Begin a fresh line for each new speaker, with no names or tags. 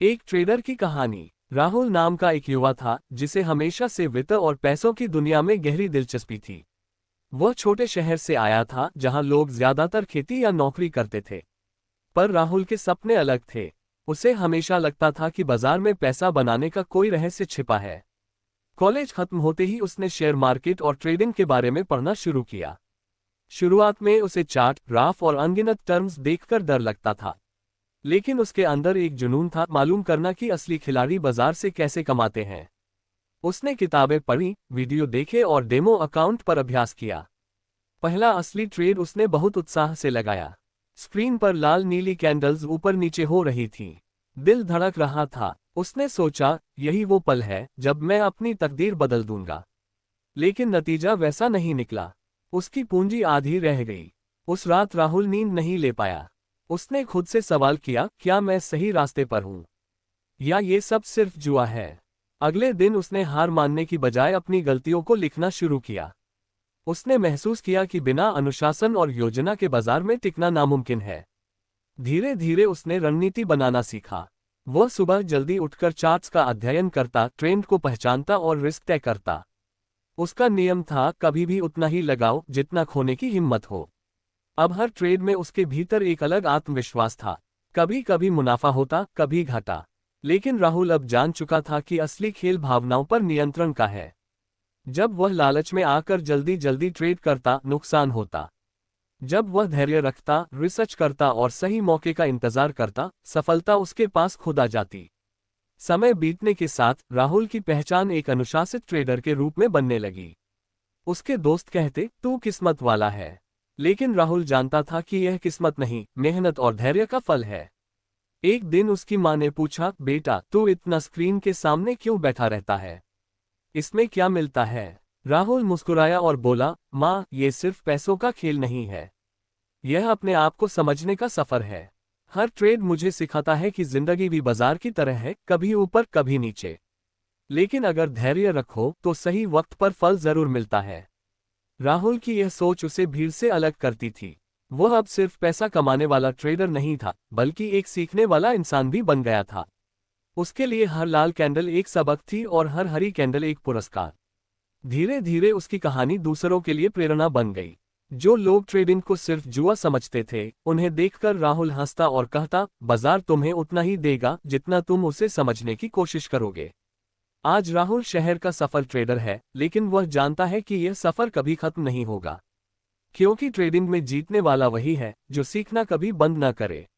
एक ट्रेडर की कहानी। राहुल नाम का एक युवा था जिसे हमेशा से वित्त और पैसों की दुनिया में गहरी दिलचस्पी थी। वह छोटे शहर से आया था जहां लोग ज्यादातर खेती या नौकरी करते थे। पर राहुल के सपने अलग थे। उसे हमेशा लगता था कि बाजार में पैसा बनाने का कोई रहस्य छिपा है। कॉलेज खत्म होते ही उसने शेयर मार्केट और ट्रेडिंग के बारे में पढ़ना शुरू किया। शुरुआत में उसे चार्ट, ग्राफ और अनगिनत टर्म्स देखकर डर लगता था, लेकिन उसके अंदर एक जुनून था मालूम करना कि असली खिलाड़ी बाजार से कैसे कमाते हैं। उसने किताबें पढ़ी, वीडियो देखे और डेमो अकाउंट पर अभ्यास किया। पहला असली ट्रेड उसने बहुत उत्साह से लगाया। स्क्रीन पर लाल नीली कैंडल्स ऊपर नीचे हो रही थीं। दिल धड़क रहा था। उसने सोचा, यही वो पल है जब मैं अपनी तकदीर बदल दूंगा। लेकिन नतीजा वैसा नहीं निकला। उसकी पूंजी आधी रह गई। उस रात राहुल नींद नहीं ले पाया। उसने खुद से सवाल किया, क्या मैं सही रास्ते पर हूं या ये सब सिर्फ जुआ है। अगले दिन उसने हार मानने की बजाय अपनी गलतियों को लिखना शुरू किया। उसने महसूस किया कि बिना अनुशासन और योजना के बाजार में टिकना नामुमकिन है। धीरे धीरे उसने रणनीति बनाना सीखा। वह सुबह जल्दी उठकर चार्ट्स का अध्ययन करता, ट्रेंड को पहचानता और रिस्क तय करता। उसका नियम था, कभी भी उतना ही लगाओ जितना खोने की हिम्मत हो। अब हर ट्रेड में उसके भीतर एक अलग आत्मविश्वास था। कभी कभी मुनाफा होता, कभी घाटा। लेकिन राहुल अब जान चुका था कि असली खेल भावनाओं पर नियंत्रण का है। जब वह लालच में आकर जल्दी जल्दी ट्रेड करता, नुकसान होता। जब वह धैर्य रखता, रिसर्च करता और सही मौके का इंतजार करता, सफलता उसके पास खुद आ जाती। समय बीतने के साथ राहुल की पहचान एक अनुशासित ट्रेडर के रूप में बनने लगी। उसके दोस्त कहते, तू किस्मत वाला है। लेकिन राहुल जानता था कि यह किस्मत नहीं, मेहनत और धैर्य का फल है। एक दिन उसकी मां ने पूछा, बेटा तू इतना स्क्रीन के सामने क्यों बैठा रहता है? इसमें क्या मिलता है? राहुल मुस्कुराया और बोला, मां, ये सिर्फ पैसों का खेल नहीं है। यह अपने आप को समझने का सफर है। हर ट्रेड मुझे सिखाता है कि जिंदगी भी बाजार की तरह है, कभी ऊपर कभी नीचे। लेकिन अगर धैर्य रखो तो सही वक्त पर फल जरूर मिलता है। राहुल की यह सोच उसे भीड़ से अलग करती थी। वह अब सिर्फ पैसा कमाने वाला ट्रेडर नहीं था, बल्कि एक सीखने वाला इंसान भी बन गया था। उसके लिए हर लाल कैंडल एक सबक थी और हर हरी कैंडल एक पुरस्कार। धीरे धीरे उसकी कहानी दूसरों के लिए प्रेरणा बन गई। जो लोग ट्रेडिंग को सिर्फ जुआ समझते थे, उन्हें देखकर राहुल हंसता और कहता, बाजार तुम्हें उतना ही देगा जितना तुम उसे समझने की कोशिश करोगे। आज राहुल शहर का सफल ट्रेडर है, लेकिन वह जानता है कि यह सफर कभी खत्म नहीं होगा। क्योंकि ट्रेडिंग में जीतने वाला वही है जो सीखना कभी बंद न करे।